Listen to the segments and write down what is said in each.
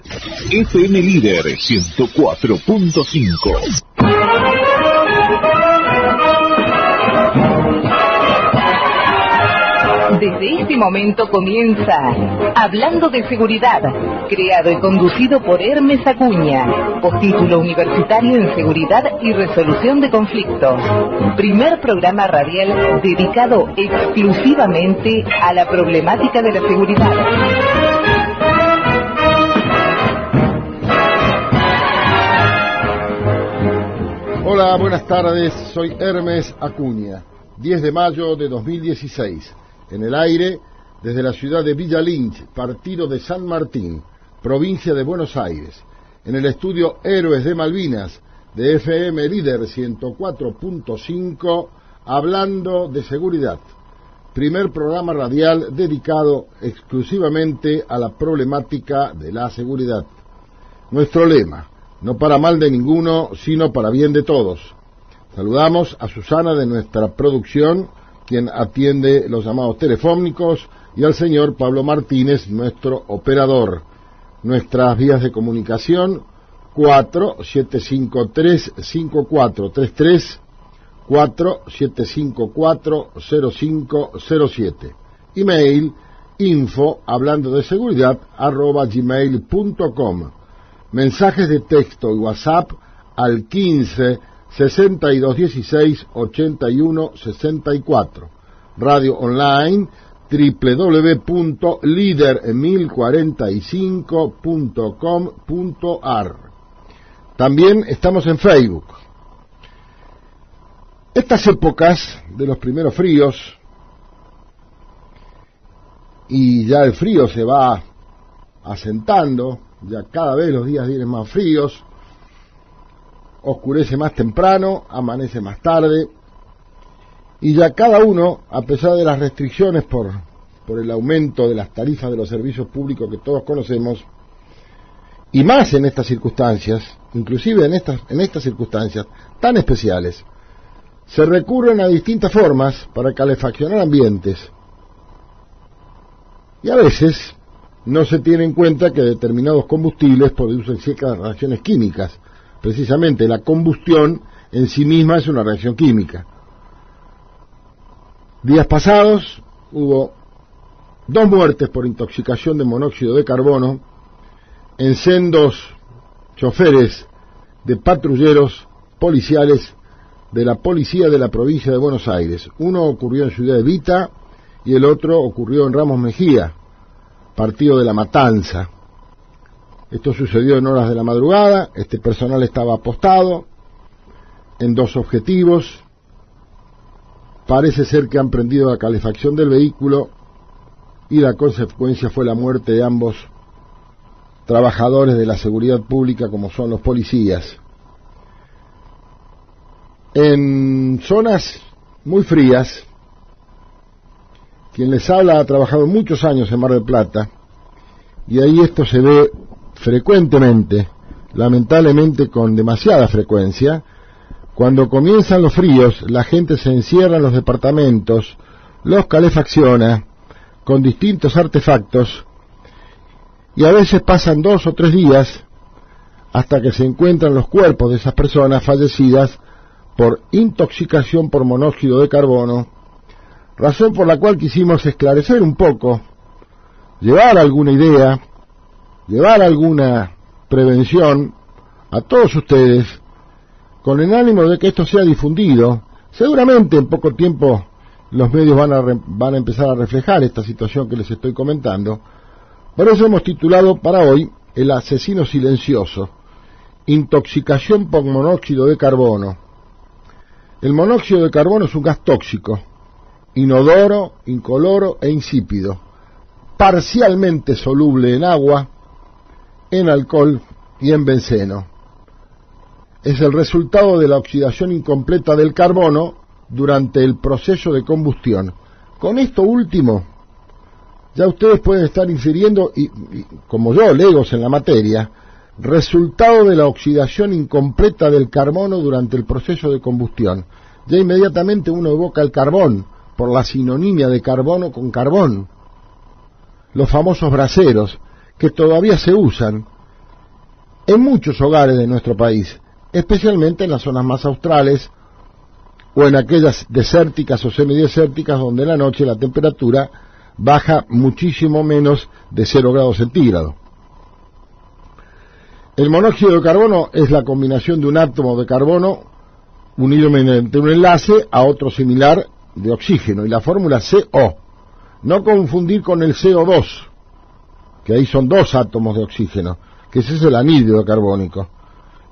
FM Líder 104.5. Desde este momento comienza Hablando de Seguridad, creado y conducido por Hermes Acuña, postítulo universitario en Seguridad y Resolución de Conflictos. Primer programa radial dedicado exclusivamente a la problemática de la seguridad. Hola, buenas tardes, soy Hermes Acuña. 10 de mayo de 2016. En el aire, desde la ciudad de Villa Lynch, partido de San Martín, provincia de Buenos Aires. En el estudio Héroes de Malvinas, de FM Líder 104.5, hablando de seguridad. Primer programa radial dedicado exclusivamente a la problemática de la seguridad. Nuestro lema: no para mal de ninguno, sino para bien de todos. Saludamos a Susana de nuestra producción, quien atiende los llamados telefónicos, y al señor Pablo Martínez, nuestro operador. Nuestras vías de comunicación: 4753-5433, 4754-0507. Email: info hablando de seguridad @gmail.com. Mensajes de texto y WhatsApp al 15 6216 81 64. Radio online www.lider1045.com.ar. También estamos en Facebook. Estas épocas de los primeros fríos, y ya el frío se va asentando, ya cada vez los días vienen más fríos, oscurece más temprano, amanece más tarde, y ya cada uno, a pesar de las restricciones por el aumento de las tarifas de los servicios públicos que todos conocemos, y más en estas circunstancias, inclusive en estas circunstancias tan especiales, se recurren a distintas formas para calefaccionar ambientes, y a veces no se tiene en cuenta que determinados combustibles producen ciertas reacciones químicas. Precisamente la combustión en sí misma es una reacción química. Días pasados hubo 2 muertes por intoxicación de monóxido de carbono en sendos choferes de patrulleros policiales de la policía de la provincia de Buenos Aires. Uno ocurrió en Ciudad Evita y el otro ocurrió en Ramos Mejía, partido de La Matanza. Esto sucedió en horas de la madrugada. Este personal estaba apostado en 2 objetivos. Parece ser que han prendido la calefacción del vehículo y la consecuencia fue la muerte de ambos trabajadores de la seguridad pública, como son los policías. En zonas muy frías, quien les habla ha trabajado muchos años en Mar del Plata, y ahí esto se ve frecuentemente, lamentablemente con demasiada frecuencia. Cuando comienzan los fríos, la gente se encierra en los departamentos, los calefacciona con distintos artefactos, y a veces pasan 2 o 3 días hasta que se encuentran los cuerpos de esas personas fallecidas por intoxicación por monóxido de carbono, razón por la cual quisimos esclarecer un poco, llevar alguna idea, llevar alguna prevención a todos ustedes, con el ánimo de que esto sea difundido. Seguramente en poco tiempo los medios van a empezar a reflejar esta situación que les estoy comentando. Por eso hemos titulado para hoy: El asesino silencioso, intoxicación por monóxido de carbono. El monóxido de carbono es un gas tóxico, inodoro, incoloro e insípido, parcialmente soluble en agua, en alcohol y en benceno. Es el resultado de la oxidación incompleta del carbono durante el proceso de combustión. Con esto último, ya ustedes pueden estar infiriendo, y como yo, legos en la materia, resultado de la oxidación incompleta del carbono durante el proceso de combustión. Ya inmediatamente uno evoca el carbón, por la sinonimia de carbono con carbón. Los famosos braseros, que todavía se usan, en muchos hogares de nuestro país, especialmente en las zonas más australes o en aquellas desérticas o semidesérticas donde en la noche la temperatura baja muchísimo menos de 0 grados centígrados. El monóxido de carbono es la combinación de un átomo de carbono unido mediante un enlace a otro similar de oxígeno, y la fórmula CO. No confundir con el CO2, que ahí son 2 átomos de oxígeno, que ese es el anhídrido carbónico.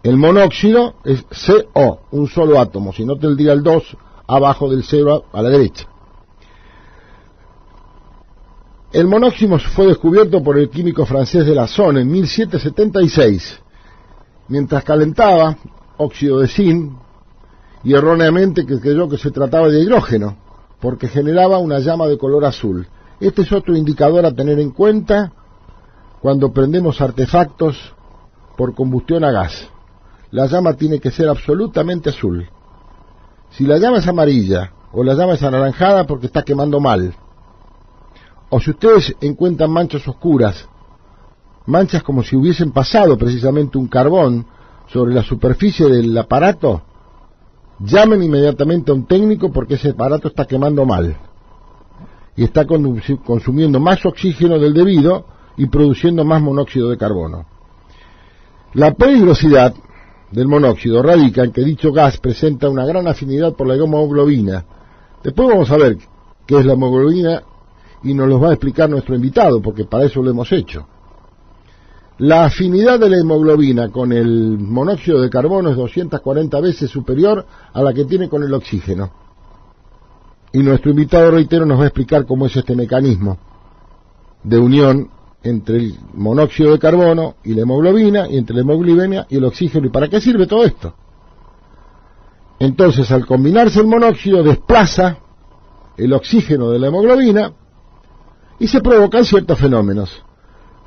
El monóxido es CO, un solo átomo, si no tendría el 2 abajo del 0 a la derecha. El monóxido fue descubierto por el químico francés Delasson en 1776, mientras calentaba óxido de zinc, y erróneamente creyó que se trataba de hidrógeno, porque generaba una llama de color azul. Este es otro indicador a tener en cuenta cuando prendemos artefactos por combustión a gas. La llama tiene que ser absolutamente azul. Si la llama es amarilla o la llama es anaranjada, porque está quemando mal. O si ustedes encuentran manchas oscuras, manchas como si hubiesen pasado precisamente un carbón sobre la superficie del aparato, llamen inmediatamente a un técnico, porque ese aparato está quemando mal y está consumiendo más oxígeno del debido y produciendo más monóxido de carbono. La peligrosidad del monóxido radica en que dicho gas presenta una gran afinidad por la hemoglobina. Después vamos a ver qué es la hemoglobina y nos lo va a explicar nuestro invitado, porque para eso lo hemos hecho. La afinidad de la hemoglobina con el monóxido de carbono es 240 veces superior a la que tiene con el oxígeno. Y nuestro invitado, reitero, nos va a explicar cómo es este mecanismo de unión entre el monóxido de carbono y la hemoglobina, y entre la hemoglobina y el oxígeno, y para qué sirve todo esto. Entonces, al combinarse el monóxido, desplaza el oxígeno de la hemoglobina y se provocan ciertos fenómenos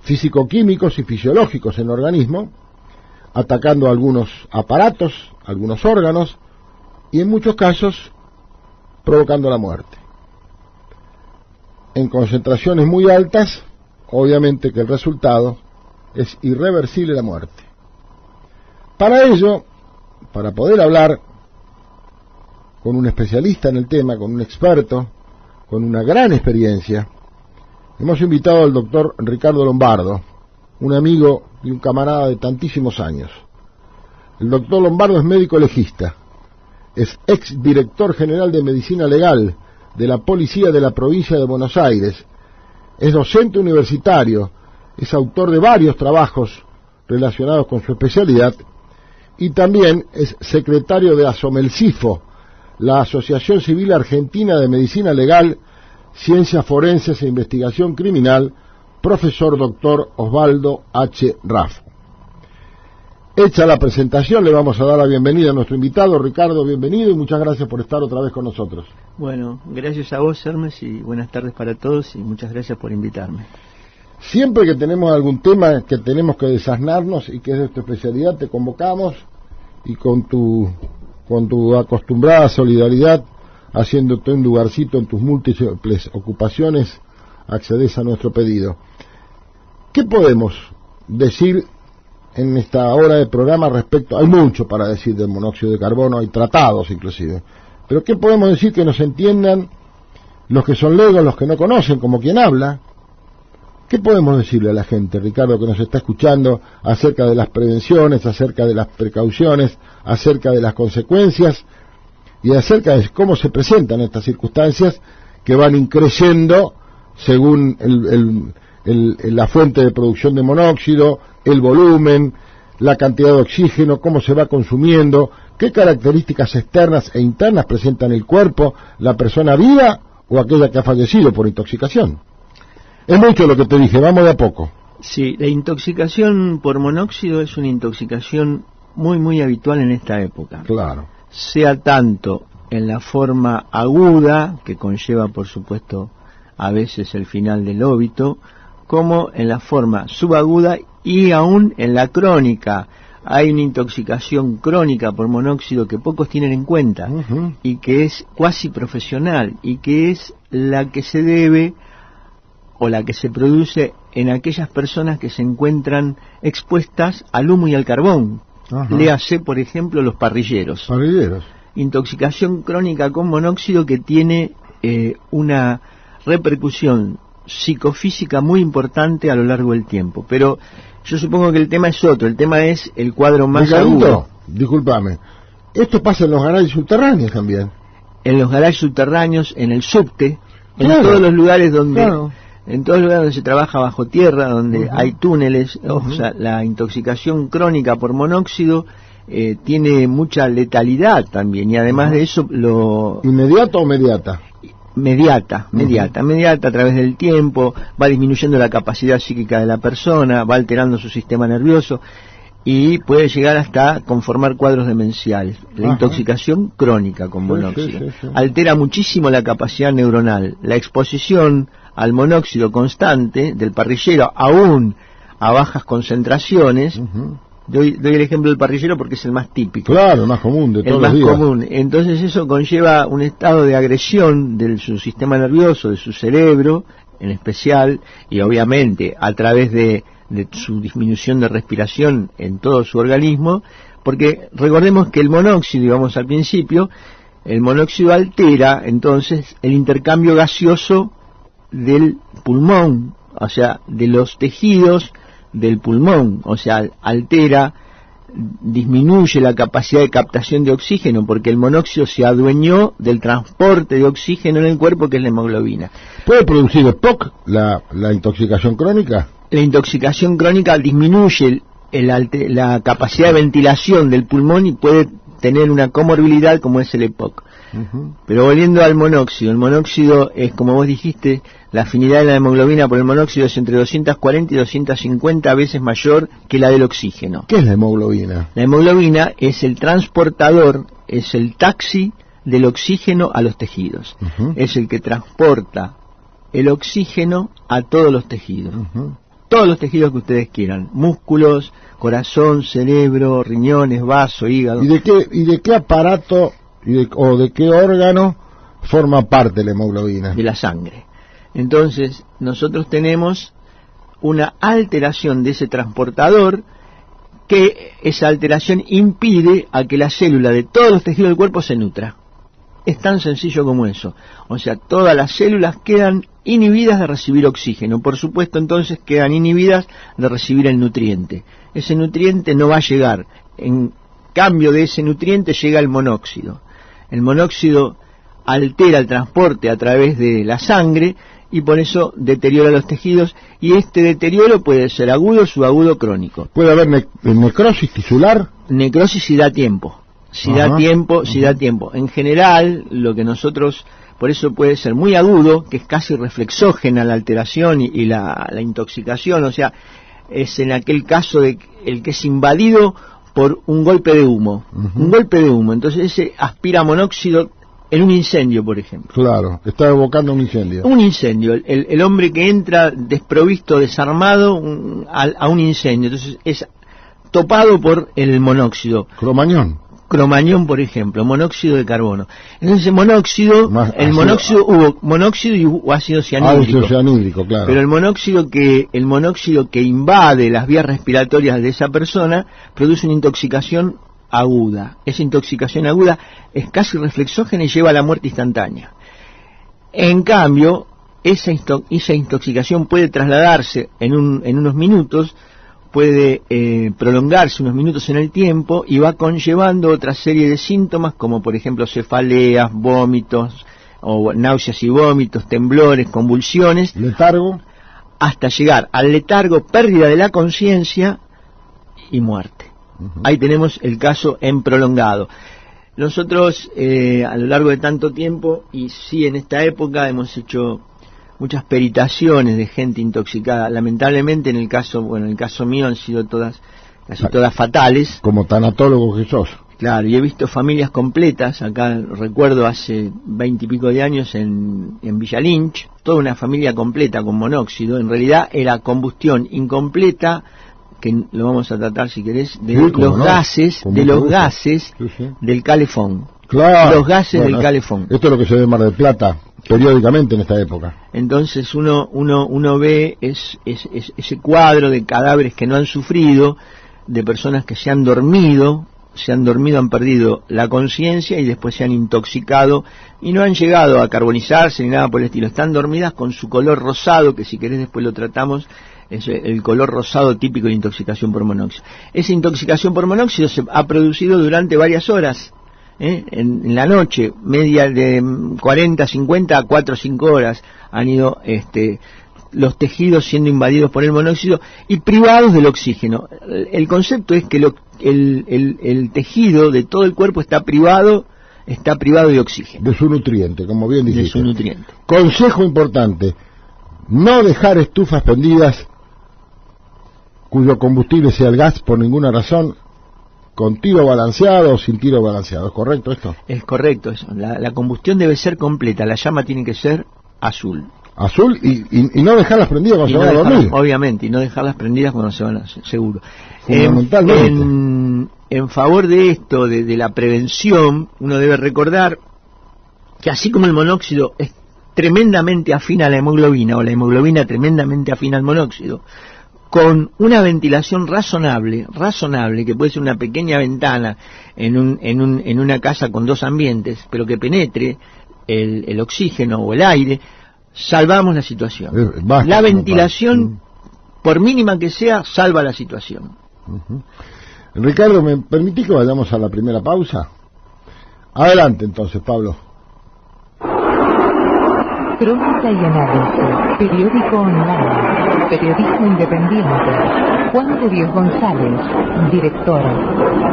físico-químicos y fisiológicos en el organismo, atacando algunos aparatos, algunos órganos, y en muchos casos provocando la muerte. En concentraciones muy altas, obviamente que el resultado es irreversible, la muerte. Para ello, para poder hablar con un especialista en el tema, con un experto, con una gran experiencia, hemos invitado al doctor Ricardo Lombardo, un amigo y un camarada de tantísimos años. El doctor Lombardo es médico legista, es ex director general de Medicina Legal de la Policía de la Provincia de Buenos Aires, es docente universitario, es autor de varios trabajos relacionados con su especialidad, y también es secretario de ASOMELCIFO, la Asociación Civil Argentina de Medicina Legal, Ciencias Forenses e Investigación Criminal, profesor doctor Osvaldo H. Raffo. Hecha la presentación, le vamos a dar la bienvenida a nuestro invitado. Ricardo, bienvenido y muchas gracias por estar otra vez con nosotros. Bueno, gracias a vos, Hermes, y buenas tardes para todos, y muchas gracias por invitarme. Siempre que tenemos algún tema que tenemos que desasnarnos y que es de tu especialidad, te convocamos, y con tu acostumbrada solidaridad, haciéndote un lugarcito en tus múltiples ocupaciones, accedes a nuestro pedido. ¿Qué podemos decir en esta hora de programa respecto? Hay mucho para decir del monóxido de carbono, hay tratados inclusive, pero ¿qué podemos decir que nos entiendan los que son legos, los que no conocen, como quien habla? ¿Qué podemos decirle a la gente, Ricardo, que nos está escuchando, acerca de las prevenciones, acerca de las precauciones, acerca de las consecuencias y acerca de cómo se presentan estas circunstancias que van increciendo según la fuente de producción de monóxido, el volumen, la cantidad de oxígeno, cómo se va consumiendo, qué características externas e internas presentan el cuerpo, la persona viva o aquella que ha fallecido por intoxicación? Es mucho lo que te dije, vamos de a poco. Sí, la intoxicación por monóxido es una intoxicación muy habitual en esta época. Claro. Sea tanto en la forma aguda, que conlleva por supuesto a veces el final del óbito, como en la forma subaguda y aún en la crónica. Hay una intoxicación crónica por monóxido que pocos tienen en cuenta, y que es cuasi profesional, y que es la que se debe o la que se produce en aquellas personas que se encuentran expuestas al humo y al carbón. Ajá. Léase, por ejemplo, los parrilleros. Parrilleros. Intoxicación crónica con monóxido que tiene una repercusión psicofísica muy importante a lo largo del tiempo. Pero yo supongo que el tema es otro, el tema es el cuadro más agudo. Discúlpame, esto pasa en los garajes subterráneos también. En los garajes subterráneos, en el subte, Claro, en todos los lugares donde... claro. En todos los lugares donde se trabaja bajo tierra, donde hay túneles, Uh-huh. o sea, la intoxicación crónica por monóxido tiene mucha letalidad también, y además de eso ¿Inmediata o mediata? Mediata a través del tiempo, va disminuyendo la capacidad psíquica de la persona, va alterando su sistema nervioso y puede llegar hasta conformar cuadros demenciales. La Ajá. intoxicación crónica con monóxido sí. altera muchísimo la capacidad neuronal. La exposición al monóxido constante del parrillero, aún a bajas concentraciones, Uh-huh. doy el ejemplo del parrillero porque es el más típico, Claro, el más común de todos el más los días. común. Entonces eso conlleva un estado de agresión de su sistema nervioso, de su cerebro en especial, y obviamente a través de su disminución de respiración en todo su organismo, porque recordemos que el monóxido, digamos al principio, el monóxido altera entonces el intercambio gaseoso del pulmón, o sea, de los tejidos del pulmón, o sea, altera, disminuye la capacidad de captación de oxígeno, porque el monóxido se adueñó del transporte de oxígeno en el cuerpo, que es la hemoglobina. ¿Puede producir EPOC la intoxicación crónica? La intoxicación crónica disminuye la capacidad de ventilación del pulmón y puede tener una comorbilidad como es el EPOC. Uh-huh. Pero volviendo al monóxido, el monóxido es, como vos dijiste, la afinidad de la hemoglobina por el monóxido es entre 240 y 250 veces mayor que la del oxígeno. ¿Qué es la hemoglobina? La hemoglobina es el transportador, es el taxi del oxígeno a los tejidos. Uh-huh. Es el que transporta el oxígeno a todos los tejidos. Uh-huh. Todos los tejidos que ustedes quieran, músculos, corazón, cerebro, riñones, vaso, hígado. ¿Y de qué aparato o de qué órgano forma parte la hemoglobina? De la sangre. Entonces, nosotros tenemos una alteración de ese transportador, que esa alteración impide a que la célula de todos los tejidos del cuerpo se nutra. Es tan sencillo como eso. O sea, todas las células quedan inhibidas de recibir oxígeno. Por supuesto, entonces quedan inhibidas de recibir el nutriente. Ese nutriente no va a llegar. En cambio de ese nutriente llega el monóxido. El monóxido altera el transporte a través de la sangre y por eso deteriora los tejidos, y este deterioro puede ser agudo, subagudo, crónico. ¿Puede haber necrosis tisular? Necrosis si da tiempo. Si da tiempo. En general, lo que nosotros, por eso puede ser muy agudo, que es casi reflexógena la alteración y la intoxicación, o sea, es en aquel caso de el que es invadido por un golpe de humo. Uh-huh. Un golpe de humo. Entonces ese aspira monóxido en un incendio, por ejemplo. Claro, está evocando un incendio. Un incendio. El hombre que entra desprovisto, desarmado a un incendio. Entonces es topado por el monóxido. Cromañón, por ejemplo, monóxido de carbono. Entonces el monóxido, hubo monóxido y hubo ácido cianhídrico. Ácido cianhídrico, claro. Pero el monóxido que invade las vías respiratorias de esa persona produce una intoxicación aguda. Esa intoxicación aguda es casi reflexógena y lleva a la muerte instantánea. En cambio, esa intoxicación puede trasladarse en unos minutos, puede prolongarse unos minutos en el tiempo y va conllevando otra serie de síntomas, como por ejemplo cefaleas, vómitos, o náuseas y vómitos, temblores, convulsiones, letargo, hasta llegar al letargo, pérdida de la conciencia y muerte. Uh-huh. Ahí tenemos el caso en prolongado. Nosotros a lo largo de tanto tiempo, y sí en esta época, hemos hecho muchas peritaciones de gente intoxicada. Lamentablemente en el caso mío han sido casi todas fatales. Como tanatólogo que sos. Claro, y he visto familias completas. Acá recuerdo hace 20 y pico de años en Villa Lynch, toda una familia completa con monóxido. En realidad era combustión incompleta, que lo vamos a tratar si querés, de los gases sí. del calefón. Claro. Los gases del calefón. Esto es lo que se ve en Mar del Plata. periódicamente en esta época. Entonces uno ve ese cuadro de cadáveres que no han sufrido, de personas que se han dormido, han perdido la conciencia y después se han intoxicado y no han llegado a carbonizarse ni nada por el estilo. Están dormidas con su color rosado, que si querés después lo tratamos, es el color rosado típico de intoxicación por monóxido. Esa intoxicación por monóxido se ha producido durante varias horas, en la noche, media de 40, 50 a 4 o 5 horas han ido los tejidos siendo invadidos por el monóxido y privados del oxígeno. El concepto es que el tejido de todo el cuerpo está privado de oxígeno. De su nutriente, como bien dijiste. De su nutriente. Consejo importante: no dejar estufas prendidas cuyo combustible sea el gas por ninguna razón, con tiro balanceado o sin tiro balanceado. ¿Es correcto esto? Es correcto eso. La combustión debe ser completa, la llama tiene que ser azul. Azul y no dejarlas prendidas cuando se van a dormir. Obviamente, y no dejarlas prendidas cuando se van a seguro. Fundamentalmente. En favor de esto, de la prevención, uno debe recordar que así como el monóxido es tremendamente afín a la hemoglobina, o la hemoglobina tremendamente afín al monóxido, con una ventilación razonable, que puede ser una pequeña ventana en una casa con 2 ambientes, pero que penetre el oxígeno o el aire, salvamos la situación. La ventilación, por mínima que sea, salva la situación. Ricardo, ¿me permitís que vayamos a la primera pausa? Adelante entonces, Pablo. Crónica y análisis, periódico online, periodismo independiente. Juan de Dios González, director.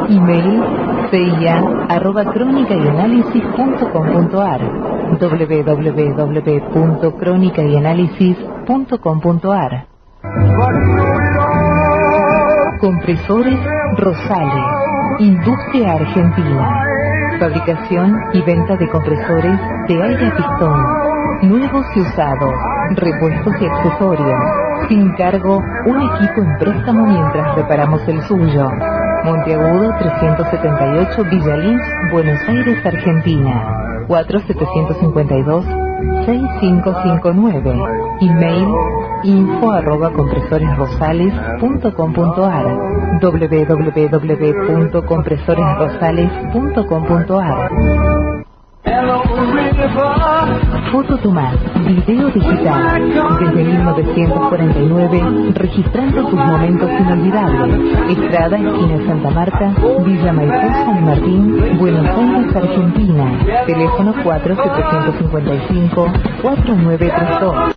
Email cia@cronicayanalysis.com.ar, www.cronicayanalysis.com.ar. Compresores Rosales, industria argentina. Fabricación y venta de compresores de aire a pistón, nuevos y usados, repuestos y accesorios. Sin cargo, un equipo en préstamo mientras reparamos el suyo. Monteagudo 378, Villa Lynch, Buenos Aires, Argentina. 4752-6559. Email info@compresoresrosales.com.ar, www.compresoresrosales.com.ar. Foto Tomás, video digital, desde 1949, registrando tus momentos inolvidables. Estrada, esquina Santa Marta, Villa Maipú, San Martín, Buenos Aires, Argentina. Teléfono 4755-4932.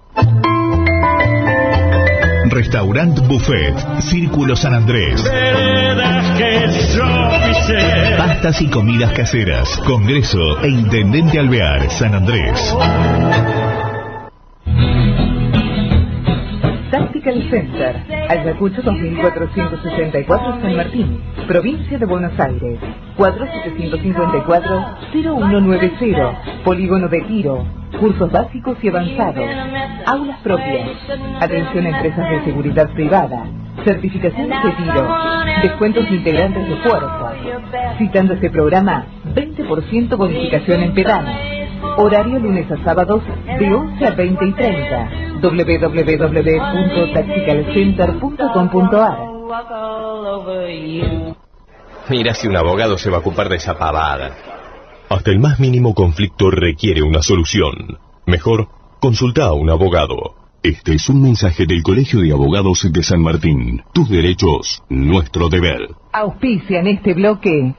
Restaurant Buffet, Círculo San Andrés. Pastas y comidas caseras. Congreso e Intendente Alvear, San Andrés. Tactical Center, Ayacucho 2464, San Martín, provincia de Buenos Aires. 4754-0190, polígono de tiro, cursos básicos y avanzados, aulas propias, atención a empresas de seguridad privada, certificaciones de tiro, descuentos integrantes de fuerza. Citando este programa, 20% bonificación en pedanas. Horario lunes a sábados de 11 a 20 y 30. www.tacticalcenter.com.ar. Mira si un abogado se va a ocupar de esa pavada. Hasta el más mínimo conflicto requiere una solución. Mejor, consulta a un abogado. Este es un mensaje del Colegio de Abogados de San Martín. Tus derechos, nuestro deber. Auspician este bloque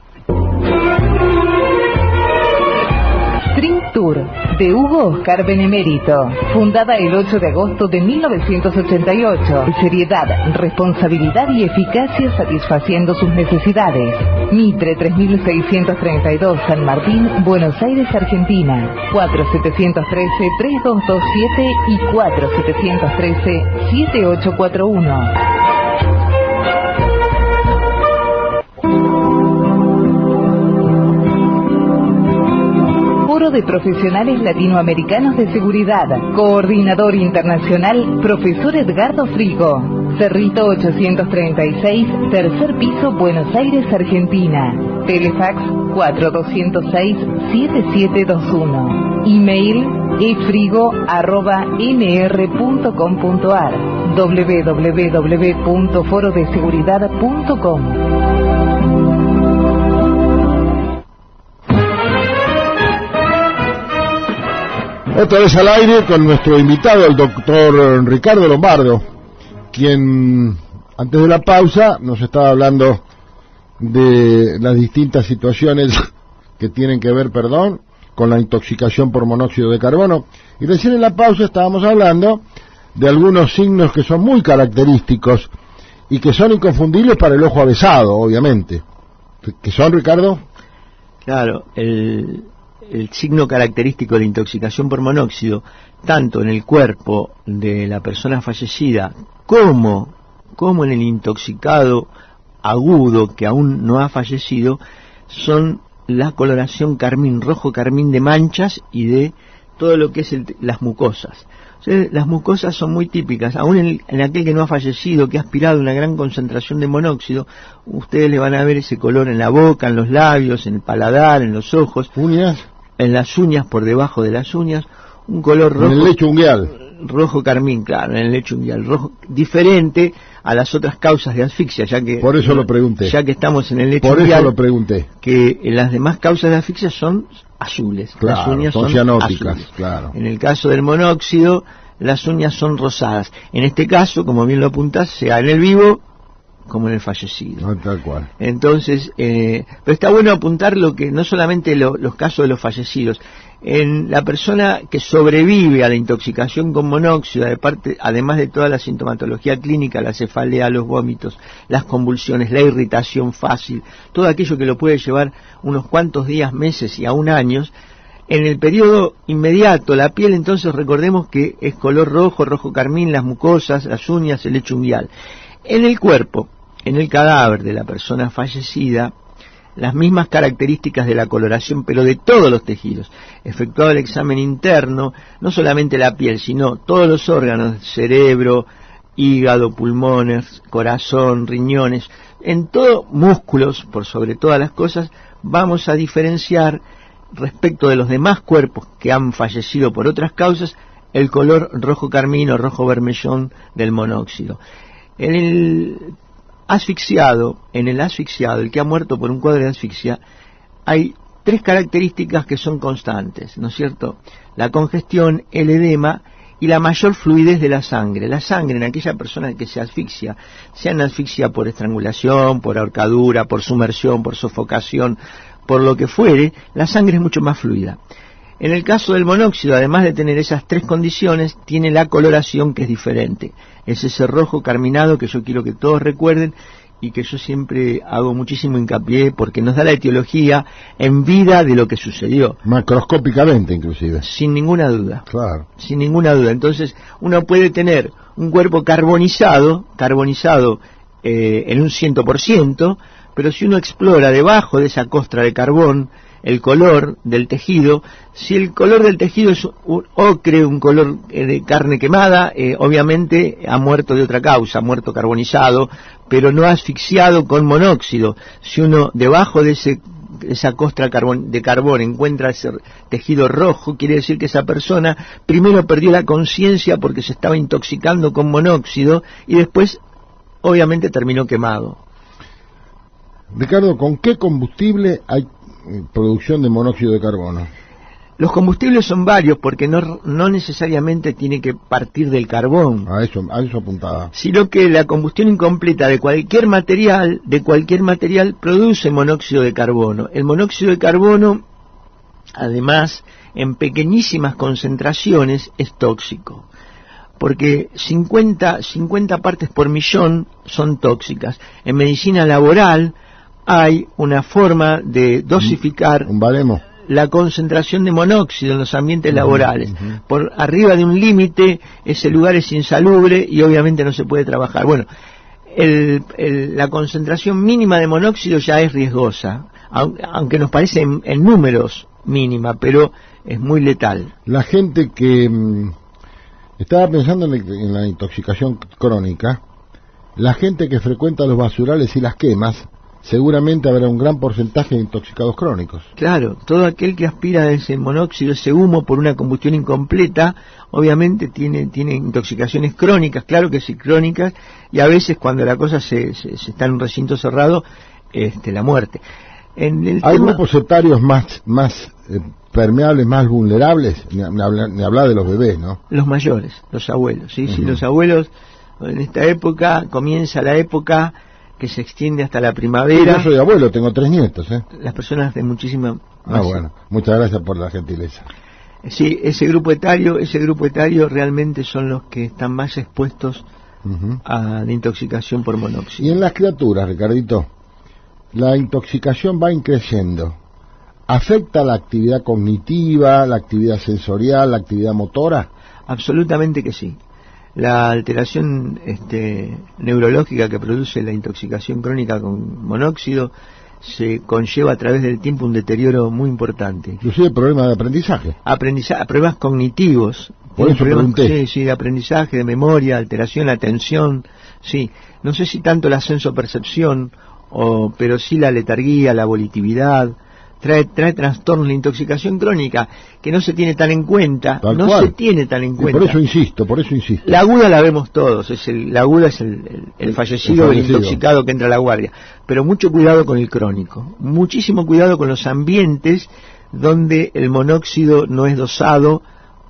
String Tour de Hugo Oscar Benemérito, fundada el 8 de agosto de 1988. Seriedad, responsabilidad y eficacia satisfaciendo sus necesidades. Mitre 3632, San Martín, Buenos Aires, Argentina. 4713-3227 y 4713-7841. De profesionales latinoamericanos de seguridad, coordinador internacional, profesor Edgardo Frigo, Cerrito 836, tercer piso, Buenos Aires, Argentina. Telefax 4206-7721. Email efrigo@nr.com.ar, www.forodeseguridad.com. Otra vez al aire con nuestro invitado, el doctor Ricardo Lombardo, quien antes de la pausa nos estaba hablando de las distintas situaciones que tienen que ver, con la intoxicación por monóxido de carbono. Y recién en la pausa estábamos hablando de algunos signos que son muy característicos y que son inconfundibles para el ojo avesado, obviamente. ¿Qué son, Ricardo? Claro, el signo característico de la intoxicación por monóxido, tanto en el cuerpo de la persona fallecida como en el intoxicado agudo que aún no ha fallecido, son la coloración carmín, rojo carmín de manchas y de todo lo que es las mucosas. O sea, las mucosas son muy típicas, aún en aquel que no ha fallecido, que ha aspirado una gran concentración de monóxido, ustedes le van a ver ese color en la boca, en los labios, en el paladar, en los ojos, uñas, en las uñas, por debajo de las uñas, un color rojo. En el lecho unguial. Rojo carmín, claro, en el lecho unguial, rojo, diferente a las otras causas de asfixia, ya que... Por eso lo pregunté. Ya que estamos en el lecho unguial. Por eso lo pregunté. Que las demás causas de asfixia son azules. Claro, las uñas son cianóticas, azules. Claro. En el caso del monóxido, las uñas son rosadas. En este caso, como bien lo apuntás, sea en el vivo como en el fallecido. No, tal cual. Entonces, pero está bueno apuntar lo que no solamente los casos de los fallecidos. En la persona que sobrevive a la intoxicación con monóxido, además de toda la sintomatología clínica, la cefalea, los vómitos, las convulsiones, la irritación fácil, todo aquello que lo puede llevar unos cuantos días, meses y aún años, en el periodo inmediato, la piel, entonces recordemos que es color rojo, rojo carmín, las mucosas, las uñas, el lecho unguial. En el cuerpo, en el cadáver de la persona fallecida, las mismas características de la coloración, pero de todos los tejidos. Efectuado el examen interno, no solamente la piel, sino todos los órganos, cerebro, hígado, pulmones, corazón, riñones, en todo, músculos, por sobre todas las cosas, vamos a diferenciar respecto de los demás cuerpos que han fallecido por otras causas, el color rojo carmín o rojo vermellón del monóxido. En el asfixiado, el que ha muerto por un cuadro de asfixia, hay tres características que son constantes, ¿no es cierto? La congestión, el edema y la mayor fluidez de la sangre. La sangre en aquella persona que se asfixia, sea una asfixia por estrangulación, por ahorcadura, por sumersión, por sofocación, por lo que fuere, la sangre es mucho más fluida. En el caso del monóxido, además de tener esas tres condiciones, tiene la coloración que es diferente. Es ese rojo carminado que yo quiero que todos recuerden y que yo siempre hago muchísimo hincapié porque nos da la etiología en vida de lo que sucedió. Macroscópicamente, inclusive. Sin ninguna duda. Claro. Sin ninguna duda. Entonces, uno puede tener un cuerpo carbonizado en un 100%, pero si uno explora debajo de esa costra de carbón, el color del tejido, si el color del tejido es un ocre, un color de carne quemada, obviamente ha muerto de otra causa, ha muerto carbonizado, pero no asfixiado con monóxido. Si uno debajo de esa costra de carbón encuentra ese tejido rojo, quiere decir que esa persona primero perdió la conciencia porque se estaba intoxicando con monóxido y después obviamente terminó quemado. Ricardo, ¿con qué combustible hay producción de monóxido de carbono? Los combustibles son varios porque no necesariamente tiene que partir del carbón. A eso apuntaba. Sino que la combustión incompleta de cualquier material produce monóxido de carbono. El monóxido de carbono, además, en pequeñísimas concentraciones es tóxico. Porque 50 partes por millón son tóxicas. En medicina laboral hay una forma de dosificar un baremo, la concentración de monóxido en los ambientes laborales. Por arriba de un límite, ese lugar es insalubre y obviamente no se puede trabajar. Bueno, la concentración mínima de monóxido ya es riesgosa, aunque nos parece en números mínima, pero es muy letal. La gente que estaba pensando en la intoxicación crónica, la gente que frecuenta los basurales y las quemas, seguramente habrá un gran porcentaje de intoxicados crónicos. Claro, todo aquel que aspira a ese monóxido, ese humo por una combustión incompleta, obviamente tiene intoxicaciones crónicas, claro que sí, crónicas, y a veces cuando la cosa se está en un recinto cerrado, la muerte. ¿Hay grupos etarios más permeables, más vulnerables? Ni hablar de los bebés, ¿no? Los mayores, los abuelos, sí, sí, los abuelos. En esta época comienza la época que se extiende hasta la primavera. Yo soy abuelo, tengo 3 nietos, Las personas de muchísima... bueno, muchas gracias por la gentileza. Sí, ese grupo etario realmente son los que están más expuestos a la intoxicación por monóxido. Y en las criaturas, Ricardito, la intoxicación va increciendo. ¿Afecta la actividad cognitiva, la actividad sensorial, la actividad motora? Absolutamente que sí. La alteración neurológica que produce la intoxicación crónica con monóxido se conlleva a través del tiempo un deterioro muy importante. Inclusive problemas de aprendizaje. Problemas cognitivos. Por eso pregunté. Sí, de aprendizaje, de memoria, alteración, atención, sí. No sé si tanto el ascenso-percepción, pero sí la letargía, la volitividad. Trae trastornos, la intoxicación crónica, que no se tiene tan en cuenta, se tiene tan en cuenta. Por eso insisto. La aguda la vemos todos, la aguda es el fallecido, el intoxicado que entra a la guardia. Pero mucho cuidado con el crónico, muchísimo cuidado con los ambientes donde el monóxido no es dosado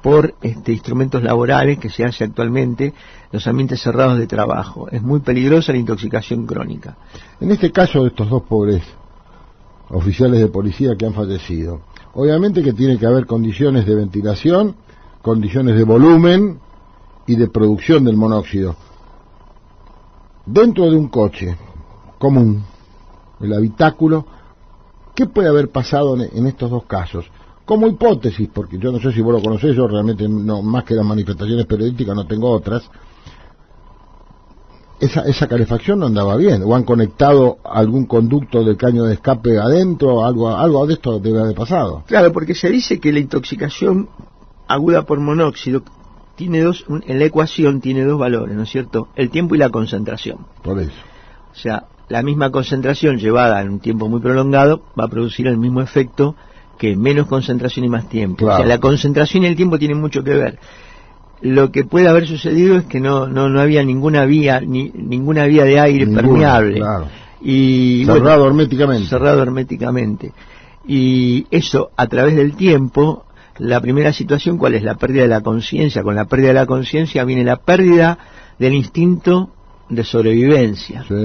por instrumentos laborales que se hace actualmente, los ambientes cerrados de trabajo. Es muy peligrosa la intoxicación crónica. En este caso de estos 2 pobres oficiales de policía que han fallecido, obviamente que tiene que haber condiciones de ventilación, condiciones de volumen y de producción del monóxido. Dentro de un coche común, el habitáculo, ¿qué puede haber pasado en estos 2 casos? Como hipótesis, porque yo no sé si vos lo conocés, yo realmente no, más que las manifestaciones periodísticas no tengo otras. Esa calefacción no andaba bien, o han conectado algún conducto del caño de escape adentro, algo de esto debe haber pasado. Claro, porque se dice que la intoxicación aguda por monóxido en la ecuación tiene 2 valores, ¿no es cierto? El tiempo y la concentración. Por eso. O sea, la misma concentración llevada en un tiempo muy prolongado va a producir el mismo efecto que menos concentración y más tiempo. Claro. O sea, la concentración y el tiempo tienen mucho que ver. Lo que puede haber sucedido es que no había ninguna vía de aire permeable. Claro. Y cerrado herméticamente. Y eso a través del tiempo, la primera situación, ¿cuál es? La pérdida de la conciencia. Con la pérdida de la conciencia viene la pérdida del instinto de sobrevivencia. Sí.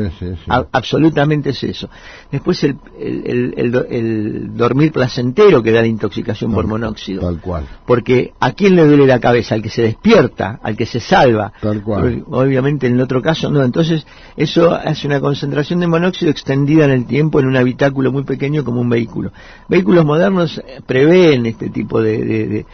Absolutamente es eso. Después el dormir placentero que da la intoxicación por monóxido. Tal cual. Porque ¿a quién le duele la cabeza? Al que se despierta, al que se salva. Tal cual. Obviamente en el otro caso no. Entonces eso hace una concentración de monóxido extendida en el tiempo en un habitáculo muy pequeño como un vehículo. Vehículos modernos prevén este tipo de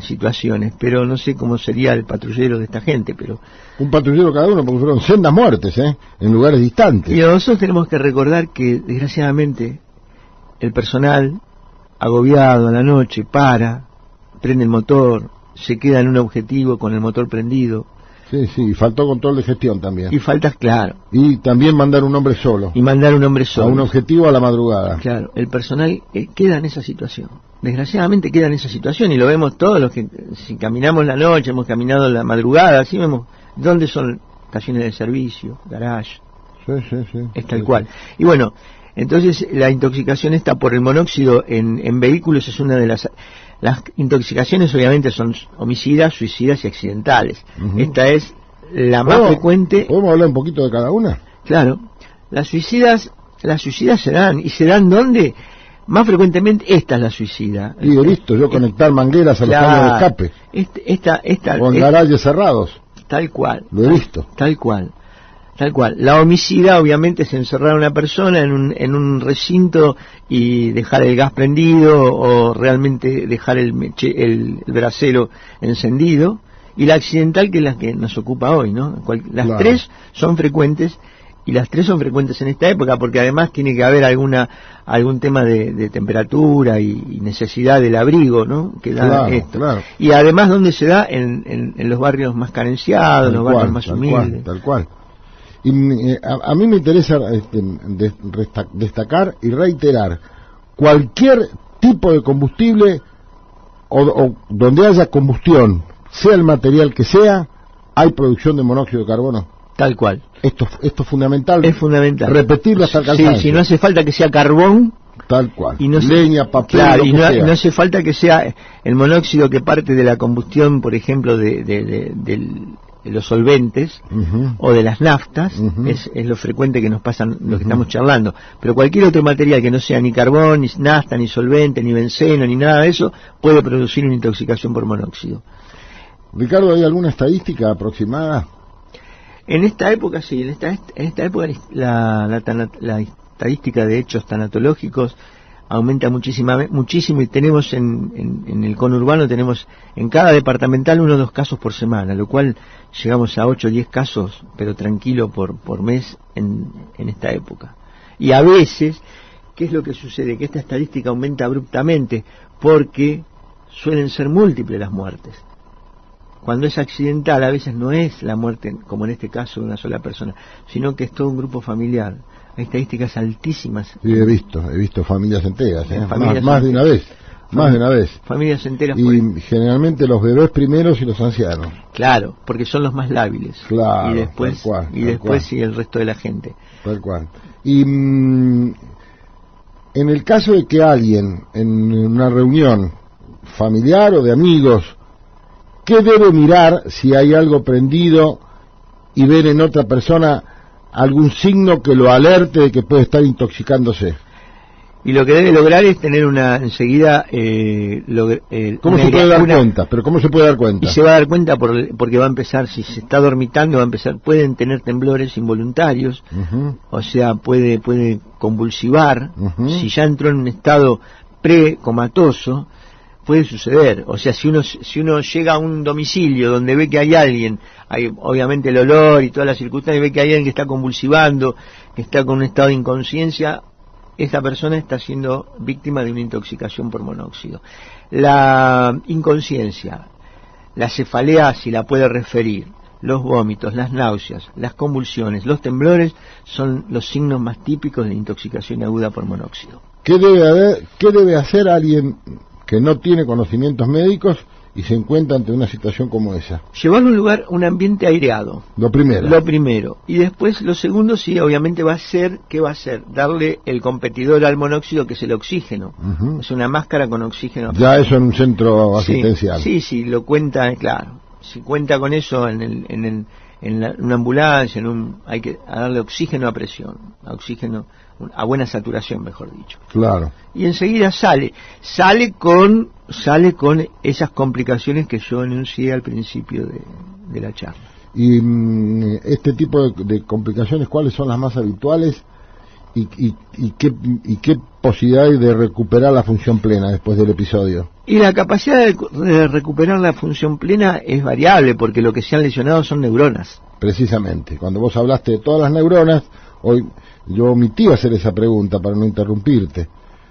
situaciones, pero no sé cómo sería el patrullero de esta gente, pero... Un patrullero cada uno, porque fueron sendas muertes, en lugares distantes. Y nosotros tenemos que recordar que, desgraciadamente, el personal, agobiado a la noche, prende el motor, se queda en un objetivo con el motor prendido. Sí, y faltó control de gestión también. Y faltas, claro. Y también mandar un hombre solo. A un objetivo a la madrugada. Claro, el personal queda en esa situación. Desgraciadamente queda en esa situación y lo vemos todos los que, si caminamos la noche, hemos caminado la madrugada, así vemos dónde son estaciones de servicio, garage. Sí. Es tal cual. Y bueno, entonces la intoxicación está por el monóxido en vehículos, es una de las intoxicaciones obviamente son homicidas, suicidas y accidentales. Esta es la más frecuente. ¿Podemos hablar un poquito de cada una? Claro. Las suicidas se dan. ¿Y se dan dónde? Más frecuentemente esta es la suicida. Y listo, yo conectar mangueras a los caños de escape. Con garajes cerrados. Tal cual. Lo he visto. Tal cual. La homicida obviamente es encerrar a una persona en un recinto y dejar el gas prendido o realmente dejar el brasero encendido. Y la accidental, que es la que nos ocupa hoy, ¿no? Las 3 son frecuentes. Y las 3 son frecuentes en esta época porque además tiene que haber algún tema de temperatura y necesidad del abrigo, ¿no? Que da esto. Claro. Y además, ¿dónde se da? En los barrios más carenciados, los barrios más humildes. Tal cual. Y a mí me interesa destacar y reiterar, cualquier tipo de combustible o donde haya combustión, sea el material que sea, hay producción de monóxido de carbono. Tal cual. Esto es fundamental. Es fundamental. Repetirlo hasta el cansancio. Sí, no hace falta que sea carbón. Tal cual. Y no leña, papel, claro, lo que sea. Y no hace falta que sea el monóxido que parte de la combustión, por ejemplo, de los solventes o de las naftas, es lo frecuente que nos pasan lo que estamos charlando. Pero cualquier otro material que no sea ni carbón, ni nafta, ni solvente, ni benceno, ni nada de eso, puede producir una intoxicación por monóxido. Ricardo, ¿hay alguna estadística aproximada? En esta época sí, en esta época la estadística de hechos tanatológicos aumenta muchísimo y tenemos en el conurbano, tenemos en cada departamental 1 o 2 casos por semana, lo cual llegamos a 8 o 10 casos, pero tranquilo por mes en esta época. Y a veces, ¿qué es lo que sucede? Que esta estadística aumenta abruptamente porque suelen ser múltiples las muertes. Cuando es accidental, a veces no es la muerte, como en este caso, de una sola persona, sino que es todo un grupo familiar. Hay estadísticas altísimas. Sí, he visto familias enteras, más de una vez. Familias enteras. Y generalmente los bebés primeros y los ancianos. Claro, porque son los más lábiles. Claro. Y después, tal cual. Sí, el resto de la gente. Tal cual. Y en el caso de que alguien, en una reunión familiar o de amigos, ¿qué debe mirar si hay algo prendido y ver en otra persona algún signo que lo alerte de que puede estar intoxicándose? Y lo que debe lograr es tener enseguida... ¿Cómo se puede dar cuenta? ¿Pero cómo se puede dar cuenta? Y se va a dar cuenta porque va a empezar, si se está dormitando, va a empezar, pueden tener temblores involuntarios, o sea, puede convulsivar, si ya entró en un estado precomatoso, puede suceder. O sea, si uno llega a un domicilio donde ve que hay alguien, hay obviamente el olor y todas las circunstancias, ve que hay alguien que está convulsivando, que está con un estado de inconsciencia, esta persona está siendo víctima de una intoxicación por monóxido. La inconsciencia, la cefalea, si la puede referir, los vómitos, las náuseas, las convulsiones, los temblores, son los signos más típicos de intoxicación aguda por monóxido. ¿Qué debe hacer alguien que no tiene conocimientos médicos y se encuentra ante una situación como esa? Llevarlo a un lugar, un ambiente aireado. Lo primero. Y después, lo segundo, sí, obviamente ¿qué va a hacer? Darle el competidor al monóxido, que es el oxígeno. Es una máscara con oxígeno. Ya eso en un centro asistencial. Sí, lo cuenta, claro. Si cuenta con eso en una ambulancia, hay que darle oxígeno a presión, a buena saturación, mejor dicho. Claro. Y enseguida sale con esas complicaciones que yo enuncié al principio de la charla. Y este tipo de complicaciones, ¿cuáles son las más habituales? ¿Y qué posibilidad hay de recuperar la función plena después del episodio? Y la capacidad de recuperar la función plena es variable, porque lo que se han lesionado son neuronas. Precisamente, cuando vos hablaste de todas las neuronas, hoy yo omití hacer esa pregunta para no interrumpirte,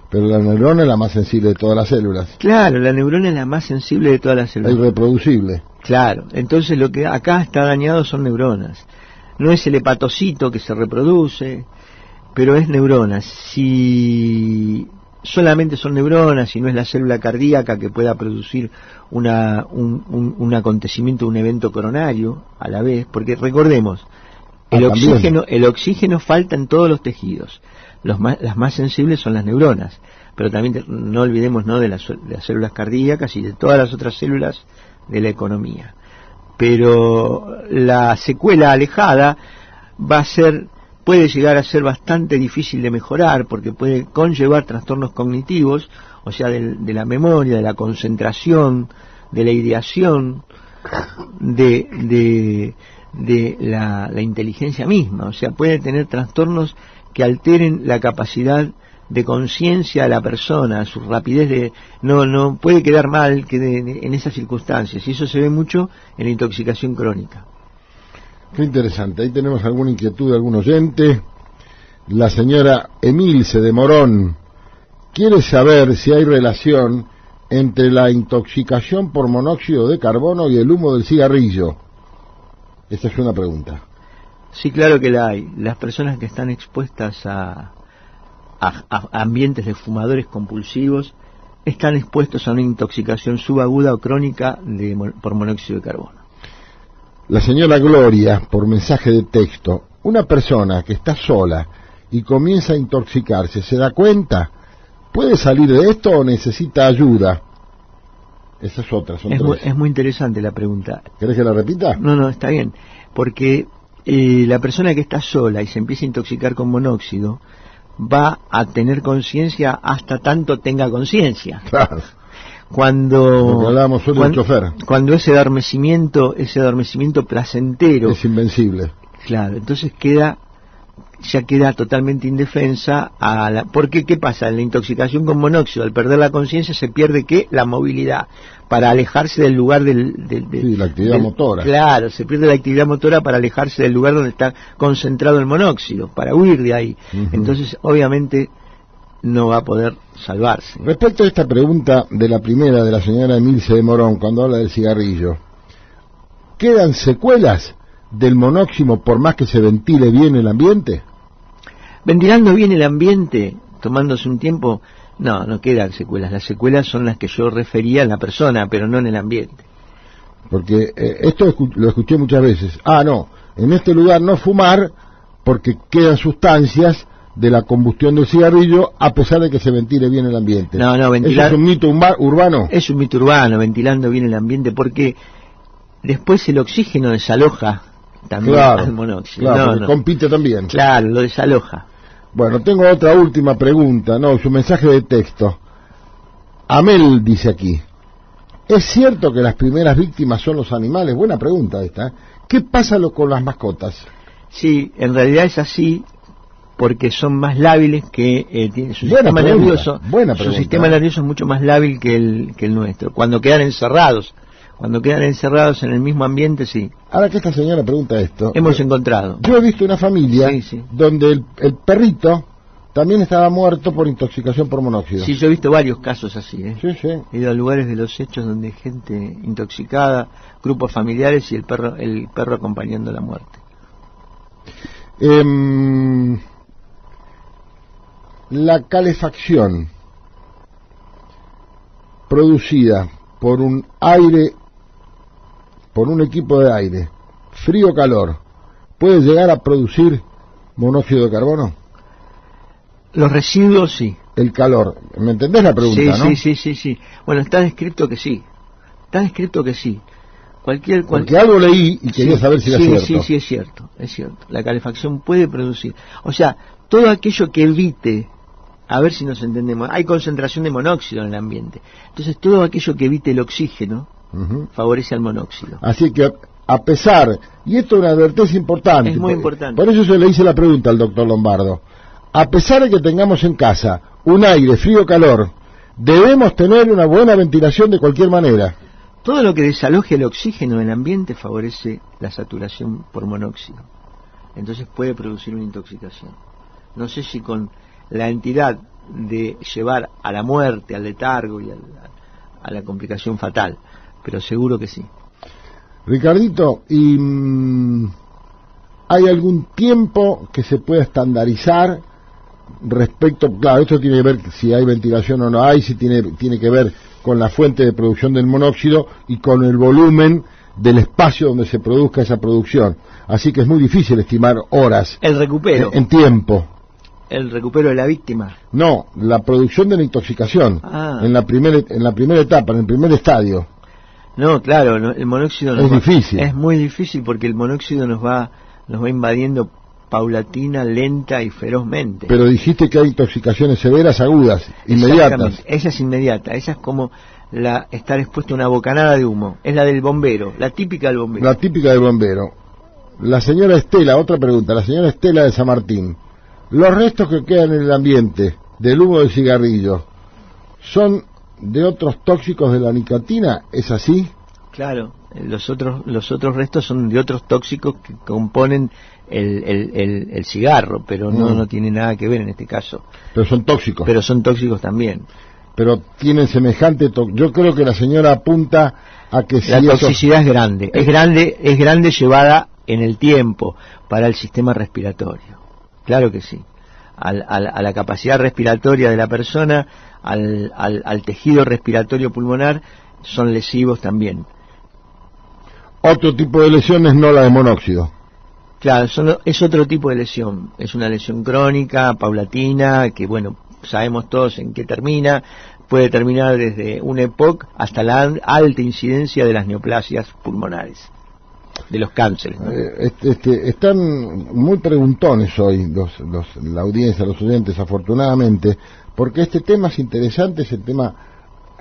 pero la neurona es la más sensible de todas las células. Claro, la neurona es la más sensible de todas las células. Es irreproducible. Claro, entonces lo que acá está dañado son neuronas. No es el hepatocito que se reproduce, pero es neuronas. Si solamente son neuronas y no es la célula cardíaca que pueda producir un acontecimiento, un evento coronario a la vez, porque recordemos, el oxígeno falta en todos los tejidos. Las más sensibles son las neuronas, pero también no olvidemos de las células cardíacas y de todas las otras células de la economía. Pero la secuela alejada puede llegar a ser bastante difícil de mejorar, porque puede conllevar trastornos cognitivos, o sea, de la memoria, de la concentración, de la ideación, de la inteligencia misma. O sea, puede tener trastornos que alteren la capacidad de conciencia de la persona, su rapidez no puede quedar mal en esas circunstancias, y eso se ve mucho en la intoxicación crónica. Qué interesante. Ahí tenemos alguna inquietud de algún oyente. La señora Emilce de Morón quiere saber si hay relación entre la intoxicación por monóxido de carbono y el humo del cigarrillo. Esta es una pregunta. Sí, claro que la hay. Las personas que están expuestas a ambientes de fumadores compulsivos están expuestos a una intoxicación subaguda o crónica por monóxido de carbono. La señora Gloria, por mensaje de texto, una persona que está sola y comienza a intoxicarse, ¿se da cuenta? ¿Puede salir de esto o necesita ayuda? Esa es otra, son tres. Es muy interesante la pregunta. ¿Querés que la repita? No, está bien, porque la persona que está sola y se empieza a intoxicar con monóxido va a tener conciencia hasta tanto tenga conciencia. Claro. Cuando del chofer. Cuando ese adormecimiento placentero es invencible. Claro, entonces ya queda totalmente indefensa porque ¿qué pasa? En la intoxicación con monóxido, al perder la conciencia, se pierde la movilidad para alejarse del lugar sí, la actividad motora. Claro, se pierde la actividad motora para alejarse del lugar donde está concentrado el monóxido, para huir de ahí. Entonces, obviamente, no va a poder salvarse. Respecto a esta pregunta de la primera, de la señora Emilce de Morón, cuando habla del cigarrillo, ¿quedan secuelas del monóxido por más que se ventile bien el ambiente? Ventilando bien el ambiente, tomándose un tiempo, no quedan secuelas. Las secuelas son las que yo refería en la persona, pero no en el ambiente. Porque esto lo escuché muchas veces. En este lugar no fumar porque quedan sustancias de la combustión del cigarrillo a pesar de que se ventile bien el ambiente. Ventilar... ¿Eso es un mito urbano? Es un mito urbano, ventilando bien el ambiente, porque después el oxígeno desaloja también al monóxido. Claro, compite también. Claro, lo desaloja. Bueno, tengo otra última pregunta, su mensaje de texto. Amel dice aquí, ¿es cierto que las primeras víctimas son los animales? Buena pregunta esta. ¿Qué pasa con las mascotas? Sí, en realidad es así, porque son más lábiles que su sistema nervioso. Su sistema nervioso es mucho más lábil que el nuestro. Cuando quedan encerrados en el mismo ambiente, sí. Ahora que esta señora pregunta esto, hemos encontrado. Yo he visto una familia donde el perrito también estaba muerto por intoxicación por monóxido. Sí, yo he visto varios casos así. Sí. He ido a lugares de los hechos donde hay gente intoxicada, grupos familiares y el perro acompañando la muerte. La calefacción producida por un equipo de aire, frío o calor, ¿puede llegar a producir monóxido de carbono? Los residuos sí. El calor, ¿me entendés la pregunta, no? Sí. Bueno, está descrito que sí. Porque algo leí y quería saber si era cierto. Sí, es cierto. La calefacción puede producir. O sea, todo aquello que evite, a ver si nos entendemos, hay concentración de monóxido en el ambiente. Entonces, todo aquello que evite el oxígeno favorece al monóxido. Así que, a pesar, y esto es una advertencia importante. Es muy importante. Por eso yo le hice la pregunta al doctor Lombardo. A pesar de que tengamos en casa un aire frío-calor, debemos tener una buena ventilación de cualquier manera. Todo lo que desaloje el oxígeno en el ambiente favorece la saturación por monóxido. Entonces puede producir una intoxicación. No sé si con la entidad de llevar a la muerte, al letargo y a la complicación fatal, pero seguro que sí. Ricardito, ¿y hay algún tiempo que se pueda estandarizar respecto, claro, esto tiene que ver si hay ventilación o no hay, si tiene que ver con la fuente de producción del monóxido y con el volumen del espacio donde se produzca esa producción, así que es muy difícil estimar horas. El recupero en tiempo. ¿El recupero de la víctima? No, la producción de la intoxicación en la primera etapa, en el primer estadio. No, claro, el monóxido es difícil. Es muy difícil porque el monóxido nos va invadiendo paulatina, lenta y ferozmente. Pero dijiste que hay intoxicaciones severas, agudas, inmediatas. Esa es inmediata, esa es como estar expuesto a una bocanada de humo. Es la del bombero, la típica del bombero. La típica del bombero. La señora Estela, otra pregunta, la señora Estela de San Martín. Los restos que quedan en el ambiente del humo del cigarrillo, ¿son de otros tóxicos de la nicotina? ¿Es así? Claro, los otros restos son de otros tóxicos que componen el cigarro, pero no tiene nada que ver en este caso. Pero son tóxicos. Pero son tóxicos también. Pero tienen semejante yo creo que la señora apunta a que si la toxicidad es grande llevada en el tiempo. para el sistema respiratorio. Claro que sí. A la capacidad respiratoria de la persona, al tejido respiratorio pulmonar, son lesivos también. Otro tipo de lesiones, no la de monóxido. Claro, es otro tipo de lesión. Es una lesión crónica, paulatina, que bueno, sabemos todos en qué termina. Puede terminar desde un EPOC hasta la alta incidencia de las neoplasias pulmonares, de los cánceres, ¿no? Están muy preguntones hoy la audiencia, los oyentes, afortunadamente, porque este tema es interesante, es el tema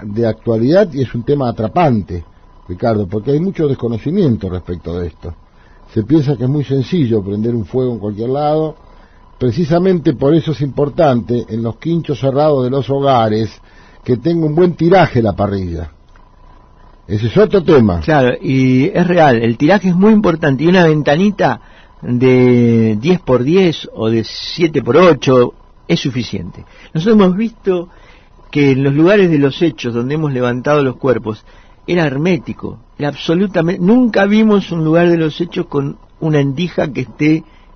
de actualidad y es un tema atrapante, Ricardo, porque hay mucho desconocimiento respecto de esto. Se piensa que es muy sencillo prender un fuego en cualquier lado. Precisamente por eso es importante en los quinchos cerrados de los hogares que tenga un buen tiraje la parrilla. Ese es otro tema. Claro, y es real, el tiraje es muy importante, y una ventanita de 10x10 o de 7x8 es suficiente. Nosotros hemos visto que en los lugares de los hechos donde hemos levantado los cuerpos era hermético, era absolutamente, nunca vimos un lugar de los hechos con una endija que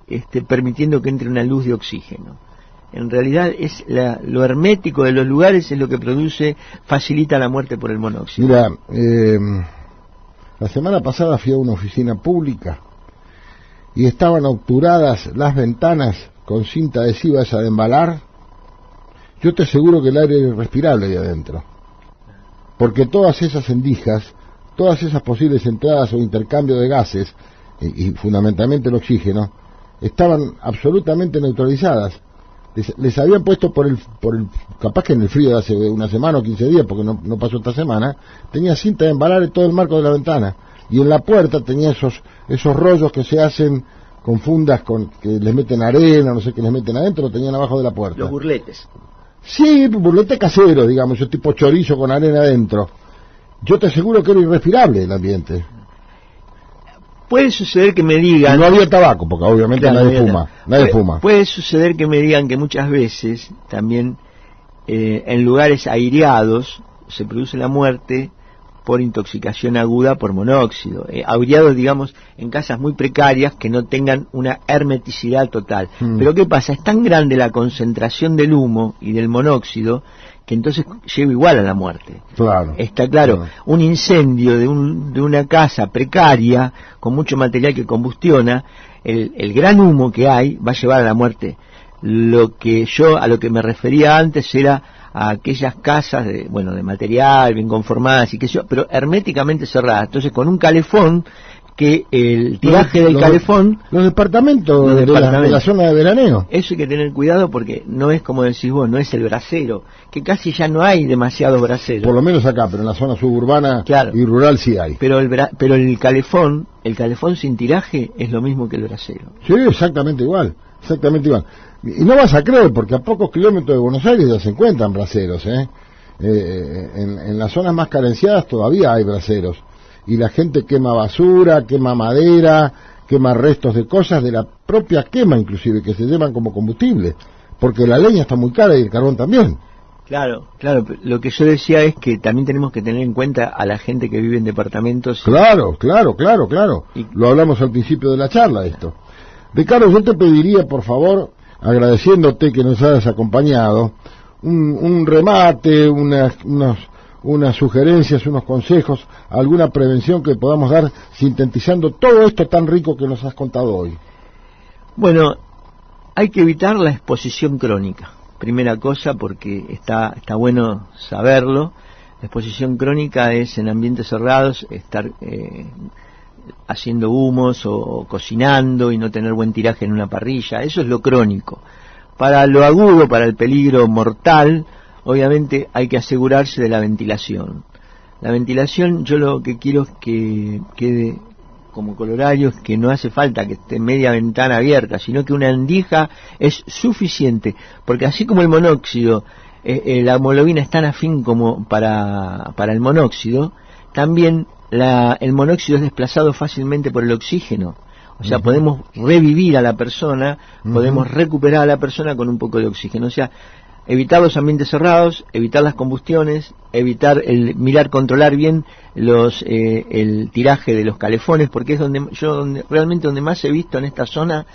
esté permitiendo que entre una luz de oxígeno. En realidad es lo hermético de los lugares es lo que facilita la muerte por el monóxido. Mira, la semana pasada fui a una oficina pública y estaban obturadas las ventanas con cinta adhesiva esa de embalar. Yo te aseguro que el aire era irrespirable ahí adentro, porque todas esas endijas, todas esas posibles entradas o intercambio de gases y fundamentalmente el oxígeno estaban absolutamente neutralizadas. Les habían puesto por el capaz que en el frío de hace una semana o 15 días, porque no pasó esta semana, tenía cinta de embalar en todo el marco de la ventana, y en la puerta tenía esos rollos que se hacen con fundas que les meten arena, no sé qué les meten adentro, lo tenían abajo de la puerta. Los burletes. Sí, burlete casero, digamos, ese tipo chorizo con arena adentro. Yo te aseguro que era irrespirable el ambiente. Puede suceder que me digan... Y no había tabaco, porque obviamente claro, nadie fuma. Puede suceder que me digan que muchas veces también en lugares aireados se produce la muerte por intoxicación aguda por monóxido. Aireados, digamos, en casas muy precarias que no tengan una hermeticidad total. Pero ¿qué pasa? Es tan grande la concentración del humo y del monóxido que entonces lleva igual a la muerte. Claro. Está claro. Un incendio de una casa precaria, con mucho material que combustiona, el gran humo que hay va a llevar a la muerte. A lo que me refería antes era a aquellas casas de material, bien conformadas y qué sé yo, pero herméticamente cerradas. Entonces con un calefón, que el tiraje del calefón... Los departamentos de la zona de veraneo. Eso hay que tener cuidado porque no es como decís vos, no es el brasero, que casi ya no hay demasiados braseros. Por lo menos acá, pero en la zona suburbana claro, y rural sí hay. Pero el calefón sin tiraje es lo mismo que el brasero. Sí, exactamente igual. Y no vas a creer, porque a pocos kilómetros de Buenos Aires ya se encuentran braseros, en las zonas más carenciadas todavía hay braseros. Y la gente quema basura, quema madera, quema restos de cosas, de la propia quema inclusive, que se llevan como combustible, porque la leña está muy cara y el carbón también. Claro, lo que yo decía es que también tenemos que tener en cuenta a la gente que vive en departamentos. Claro. Y lo hablamos al principio de la charla esto. Ricardo, yo te pediría, por favor, agradeciéndote que nos hayas acompañado, un remate, unas sugerencias, unos consejos, alguna prevención que podamos dar sintetizando todo esto tan rico que nos has contado hoy. Bueno, hay que evitar la exposición crónica, primera cosa, porque está bueno saberlo. La exposición crónica es en ambientes cerrados, estar haciendo humos o cocinando y no tener buen tiraje en una parrilla, eso es lo crónico. Para lo agudo, para el peligro mortal, obviamente hay que asegurarse de la ventilación. La ventilación, yo lo que quiero es que quede como colorario, es que no hace falta que esté media ventana abierta, sino que una endija es suficiente, porque así como el monóxido, la hemoglobina es tan afín como para el monóxido, también el monóxido es desplazado fácilmente por el oxígeno. O sea, podemos revivir a la persona, podemos recuperar a la persona con un poco de oxígeno. O sea, evitar los ambientes cerrados, evitar las combustiones, evitar controlar bien el tiraje de los calefones, porque es realmente donde más he visto en esta zona.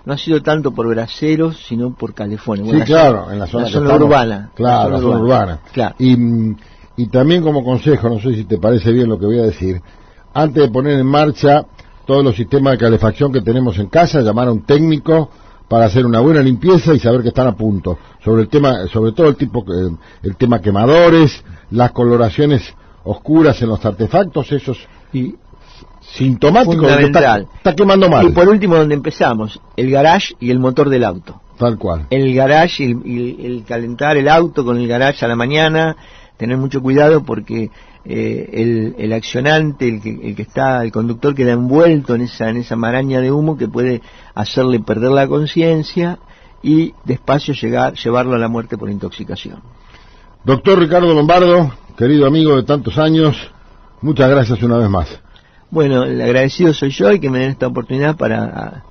No ha sido tanto por braseros, sino por calefones. Sí, claro, en la zona urbana. Claro, la zona urbana. Claro. Y también como consejo, no sé si te parece bien lo que voy a decir, antes de poner en marcha todos los sistemas de calefacción que tenemos en casa, llamar a un técnico para hacer una buena limpieza y saber que están a punto. Sobre todo el tema quemadores, las coloraciones oscuras en los artefactos, esos sintomáticos de que está quemando mal. Y por último, donde empezamos, el garage y el motor del auto. Tal cual. El garage y el calentar el auto con el garage a la mañana, tener mucho cuidado porque el accionante, el conductor queda envuelto en esa maraña de humo que puede hacerle perder la conciencia y despacio llevarlo a la muerte por intoxicación. Doctor Ricardo Lombardo, querido amigo de tantos años, muchas gracias una vez más. Bueno, el agradecido soy yo y que me den esta oportunidad para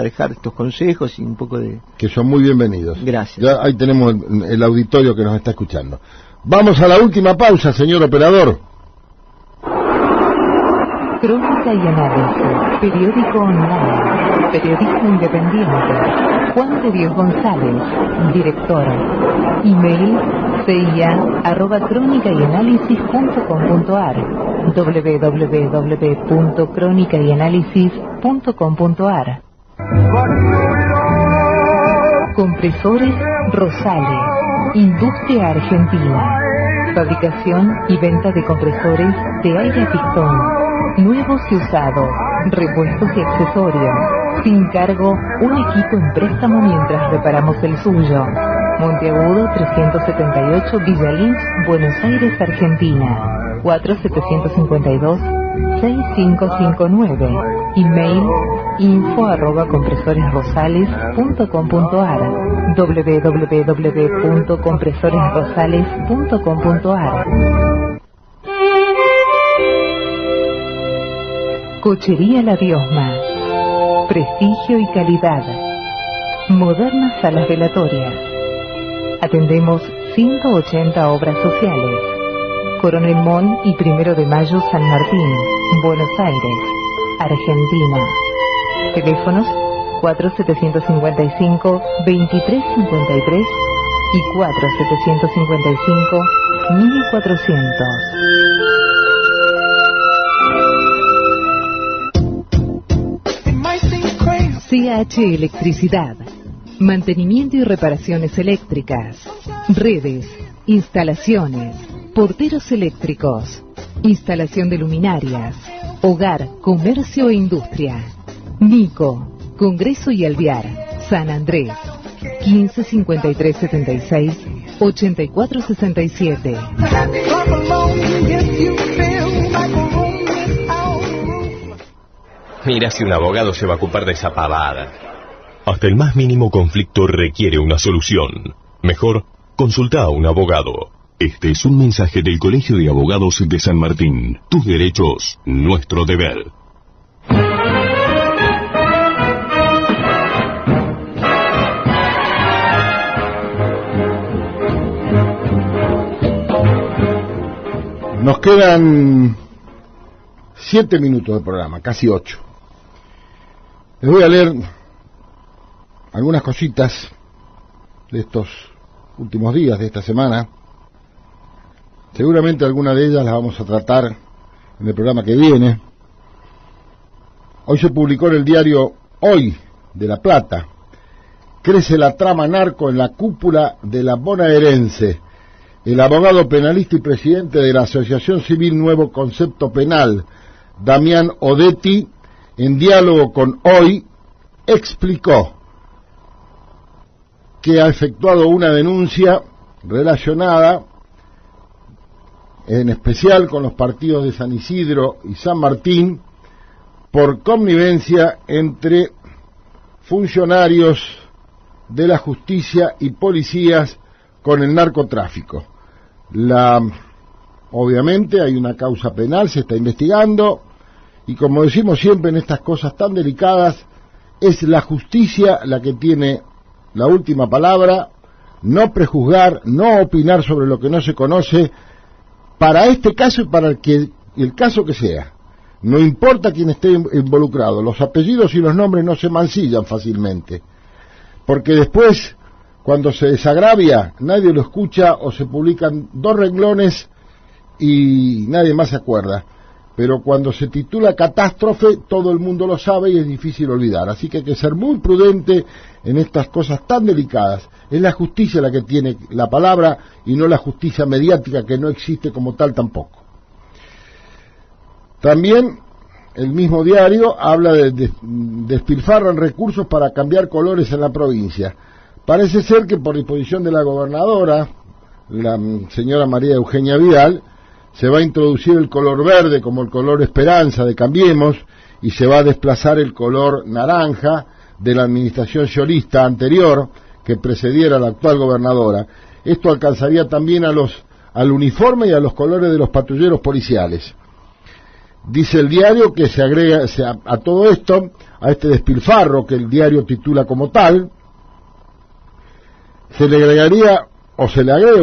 dejar estos consejos y un poco de... Que son muy bienvenidos. Gracias. Ya ahí tenemos el auditorio que nos está escuchando. Vamos a la última pausa, señor operador. Crónica y análisis, periódico online, periodismo independiente. Juan de Dios González, director. Email cia@cronicayanalysis.com.ar, www.cronicayanalysis.com.ar. Compresores Rosales, industria argentina. Fabricación y venta de compresores de aire a pistón, nuevos y usados, repuestos y accesorios. Sin cargo, un equipo en préstamo mientras reparamos el suyo. Monteagudo 378, Villa Lynch, Buenos Aires, Argentina. 4752-6559. Email info@compresoresrosales.com.ar, www.compresoresrosales.com.ar. Cochería La Diosma, prestigio y calidad. Modernas salas velatorias. Atendemos 180 obras sociales. Coronel Mon y 1 de Mayo, San Martín, Buenos Aires, Argentina. Teléfonos 4755-2353 y 4755-1400. CH Electricidad. Mantenimiento y reparaciones eléctricas. Redes, instalaciones, porteros eléctricos, instalación de luminarias, hogar, comercio e industria. Nico, Congreso y Alvear, San Andrés, 155376-8467. Mira si un abogado se va a ocupar de esa pavada. Hasta el más mínimo conflicto requiere una solución. Mejor, consulta a un abogado. Este es un mensaje del Colegio de Abogados de San Martín. Tus derechos, nuestro deber. Nos quedan 7 minutos de programa, casi 8. Les voy a leer algunas cositas de estos últimos días, de esta semana. Seguramente alguna de ellas las vamos a tratar en el programa que viene. Hoy se publicó en el diario Hoy de La Plata: crece la trama narco en la cúpula de la bonaerense. El abogado penalista y presidente de la Asociación Civil Nuevo Concepto Penal, Damián Odetti, en diálogo con Hoy, explicó que ha efectuado una denuncia relacionada en especial con los partidos de San Isidro y San Martín por connivencia entre funcionarios de la justicia y policías con el narcotráfico. Obviamente hay una causa penal, se está investigando, y como decimos siempre en estas cosas tan delicadas, es la justicia la que tiene la última palabra, no prejuzgar, no opinar sobre lo que no se conoce, para este caso y para el caso que sea. No importa quién esté involucrado, los apellidos y los nombres no se mancillan fácilmente, porque después, cuando se desagravia, nadie lo escucha o se publican 2 renglones y nadie más se acuerda. Pero cuando se titula catástrofe, todo el mundo lo sabe y es difícil olvidar. Así que hay que ser muy prudente en estas cosas tan delicadas. Es la justicia la que tiene la palabra y no la justicia mediática, que no existe como tal tampoco. También el mismo diario habla de despilfarran recursos para cambiar colores en la provincia. Parece ser que por disposición de la gobernadora, la señora María Eugenia Vidal, se va a introducir el color verde como el color esperanza de Cambiemos y se va a desplazar el color naranja de la administración sciolista anterior que precediera a la actual gobernadora. Esto alcanzaría también al uniforme y a los colores de los patrulleros policiales. Dice el diario que se agrega a todo esto, a este despilfarro que el diario titula como tal, se le agrega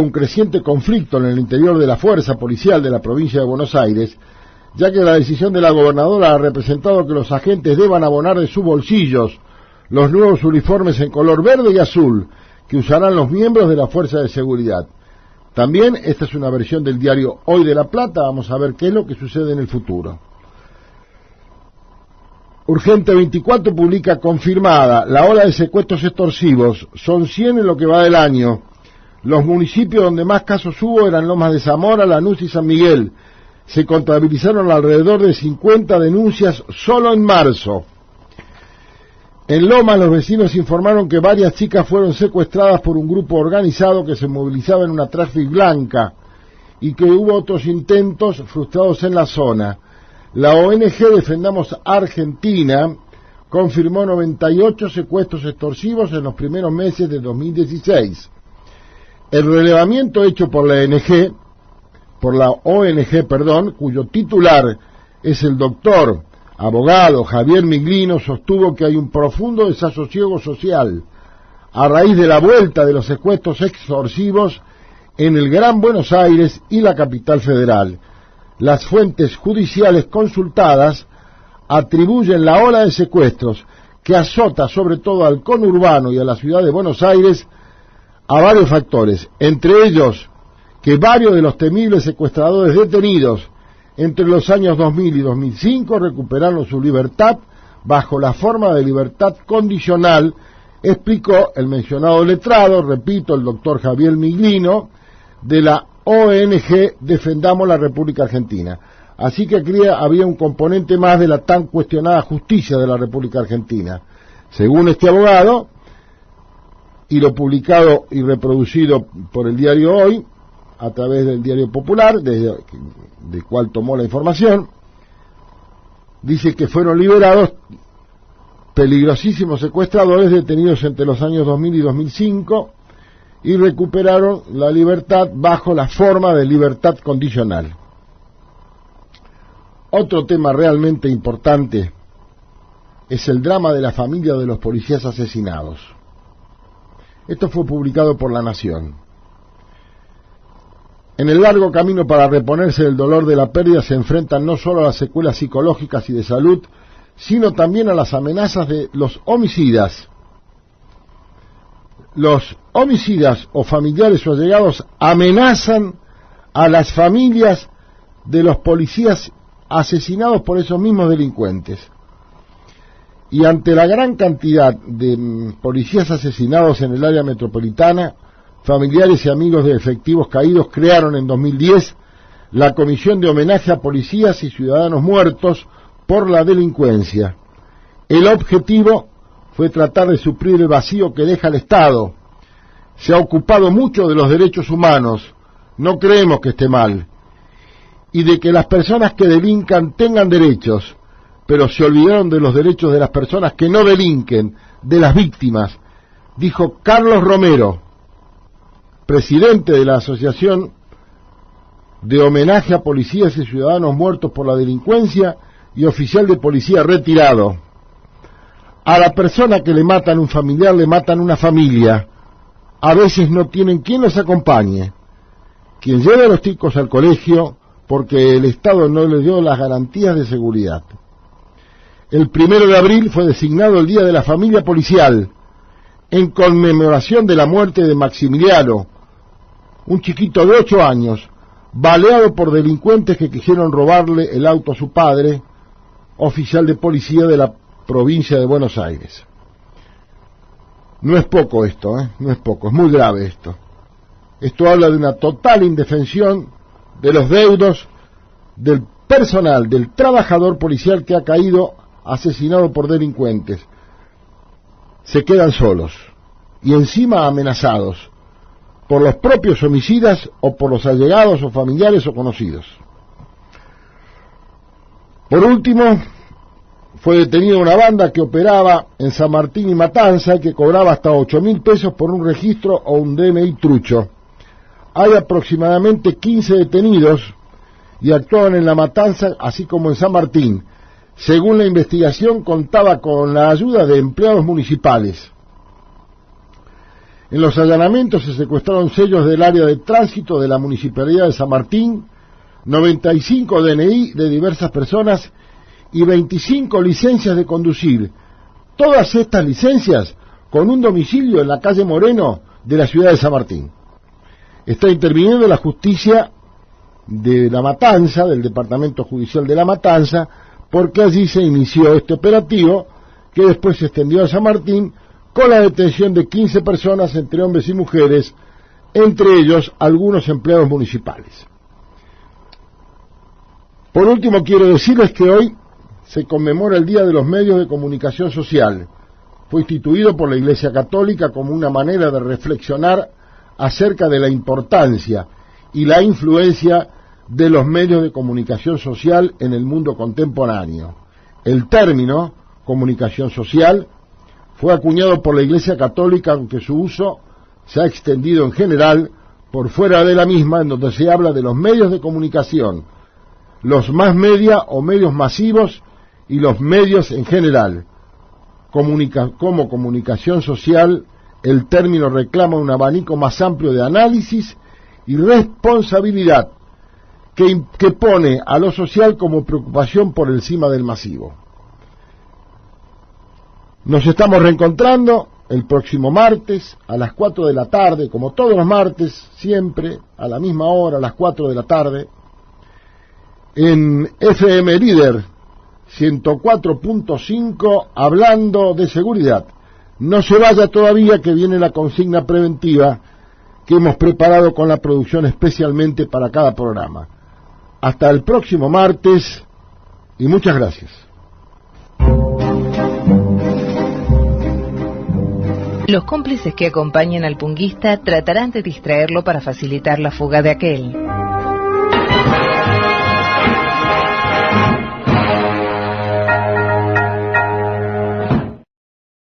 un creciente conflicto en el interior de la fuerza policial de la provincia de Buenos Aires, ya que la decisión de la gobernadora ha representado que los agentes deban abonar de sus bolsillos los nuevos uniformes en color verde y azul que usarán los miembros de la fuerza de seguridad. También esta es una versión del diario Hoy de La Plata. Vamos a ver qué es lo que sucede en el futuro. Urgente 24 publica confirmada la ola de secuestros extorsivos. Son 100 en lo que va del año. Los municipios donde más casos hubo eran Lomas de Zamora, Lanús y San Miguel. Se contabilizaron alrededor de 50 denuncias solo en marzo. En Lomas los vecinos informaron que varias chicas fueron secuestradas por un grupo organizado que se movilizaba en una traffic blanca y que hubo otros intentos frustrados en la zona. La ONG Defendamos Argentina confirmó 98 secuestros extorsivos en los primeros meses de 2016. El relevamiento hecho por la ONG, cuyo titular es el doctor abogado Javier Miglino, sostuvo que hay un profundo desasosiego social a raíz de la vuelta de los secuestros extorsivos en el Gran Buenos Aires y la capital federal. Las fuentes judiciales consultadas atribuyen la ola de secuestros que azota sobre todo al conurbano y a la ciudad de Buenos Aires a varios factores, entre ellos que varios de los temibles secuestradores detenidos entre los años 2000 y 2005 recuperaron su libertad bajo la forma de libertad condicional, explicó el mencionado letrado, repito, el doctor Javier Miglino, de la ONG Defendamos la República Argentina. Así que aquí había un componente más de la tan cuestionada justicia de la República Argentina. Según este abogado, y lo publicado y reproducido por el diario Hoy, a través del Diario Popular, del cual tomó la información, dice que fueron liberados peligrosísimos secuestradores detenidos entre los años 2000 y 2005 y recuperaron la libertad bajo la forma de libertad condicional. Otro tema realmente importante es el drama de la familia de los policías asesinados. Esto fue publicado por La Nación. En el largo camino para reponerse del dolor de la pérdida se enfrentan no solo a las secuelas psicológicas y de salud, sino también a las amenazas de los homicidas. Los homicidas o familiares o allegados amenazan a las familias de los policías asesinados por esos mismos delincuentes. Y ante la gran cantidad de policías asesinados en el área metropolitana, familiares y amigos de efectivos caídos crearon en 2010 la Comisión de Homenaje a Policías y Ciudadanos Muertos por la Delincuencia. El objetivo fue tratar de suplir el vacío que deja el Estado. Se ha ocupado mucho de los derechos humanos, no creemos que esté mal, y de que las personas que delincan tengan derechos, pero se olvidaron de los derechos de las personas que no delinquen, de las víctimas, dijo Carlos Romero, presidente de la Asociación de Homenaje a Policías y Ciudadanos Muertos por la Delincuencia y oficial de policía retirado. A la persona que le matan un familiar le matan una familia, a veces no tienen quien los acompañe, quien lleve a los chicos al colegio, porque el Estado no les dio las garantías de seguridad. El 1 de abril fue designado el Día de la Familia Policial, en conmemoración de la muerte de Maximiliano, un chiquito de 8 años, baleado por delincuentes que quisieron robarle el auto a su padre, oficial de policía de la provincia de Buenos Aires. No es poco esto, no es poco, es muy grave esto. Esto habla de una total indefensión de los deudos, del personal, del trabajador policial que ha caído asesinado por delincuentes. Se quedan solos y encima amenazados por los propios homicidas o por los allegados o familiares o conocidos. Por último, fue detenida una banda que operaba en San Martín y Matanza y que cobraba hasta 8.000 pesos por un registro o un DNI trucho. Hay aproximadamente 15 detenidos y actuaban en La Matanza así como en San Martín. Según la investigación, contaba con la ayuda de empleados municipales. En los allanamientos se secuestraron sellos del área de tránsito de la Municipalidad de San Martín, 95 DNI de diversas personas y 25 licencias de conducir. Todas estas licencias con un domicilio en la calle Moreno de la ciudad de San Martín. Está interviniendo la justicia de La Matanza, del Departamento Judicial de La Matanza, porque allí se inició este operativo que después se extendió a San Martín con la detención de 15 personas entre hombres y mujeres, entre ellos algunos empleados municipales. Por último, quiero decirles que hoy se conmemora el Día de los Medios de Comunicación Social. Fue instituido por la Iglesia Católica como una manera de reflexionar acerca de la importancia y la influencia de los medios de comunicación social en el mundo contemporáneo. El término comunicación social fue acuñado por la Iglesia Católica, aunque su uso se ha extendido en general por fuera de la misma, en donde se habla de los medios de comunicación, los más media o medios masivos y los medios en general. Como comunicación social, el término reclama un abanico más amplio de análisis y responsabilidad que pone a lo social como preocupación por encima del masivo. Nos estamos reencontrando el próximo martes a las 4 de la tarde, como todos los martes, siempre a la misma hora, a las 4 de la tarde, en FM Líder 104.5, hablando de seguridad. No se vaya todavía, que viene la consigna preventiva que hemos preparado con la producción especialmente para cada programa. Hasta el próximo martes y muchas gracias. Los cómplices que acompañan al punguista tratarán de distraerlo para facilitar la fuga de aquel.